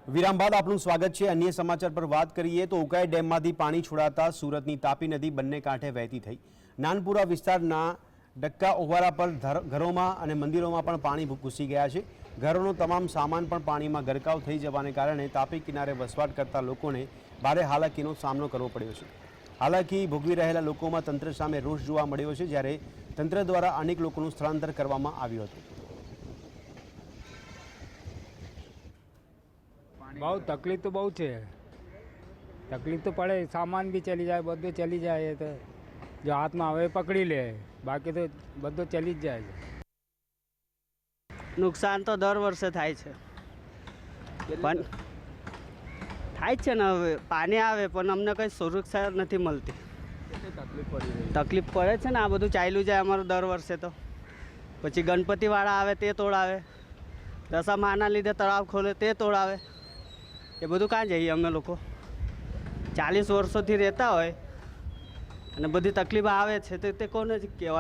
વિરામ બાદ આપનું સ્વાગત છે। અન્ય સમાચાર પર વાત કરીએ તો ઉકાઈ ડેમમાંથી પાણી છોડાતા સુરતની તાપી નદી બંને કાંઠે વહેતી થઈ। નાનપુરા વિસ્તારના ડક્કા ઓવારા પર ઘરોમાં અને મંદિરોમાં પણ પાણી ઘૂસી ગયા છે। ઘરોનો તમામ સામાન પણ પાણીમાં ગરકાવ થઈ જવાને કારણે તાપી કિનારે વસવાટ કરતા લોકોને ભારે હાલાકીનો સામનો કરવો પડ્યો છે। હાલાકી ભોગવી રહેલા લોકોમાં તંત્ર સામે રોષ જોવા મળ્યો છે, જ્યારે તંત્ર દ્વારા અનેક લોકોનું સ્થળાંતર કરવામાં આવ્યું હતું। बहुत तकलीफ तो बहुत है। तकलीफ तो पड़े, सामान भी चली जाए, બધું चली जाए तो जो हाथ में आवे पकड़ी ले, बाकी तो બધું चली જ જાય છે। નુકસાન તો દર વર્ષે થાય છે, પણ થાય જ છે ને। હવે પાણી આવે પણ અમને કંઈ સુરક્ષા નથી મળતી, તકલીફ પડે છે ને। આ બધું ચાલ્યું જાય અમારું દર વર્ષે તો। પછી ગણપતિવાળા આવે તે તોડાવે, દશામાના લીધે તળાવ ખોલે તે તોડાવે। એ બધું કાં જઈએ અમે લોકો? 40 વર્ષોથી રહેતા હોય અને બધી તકલીફ આવે છે તો તે કોને જ કહેવાય?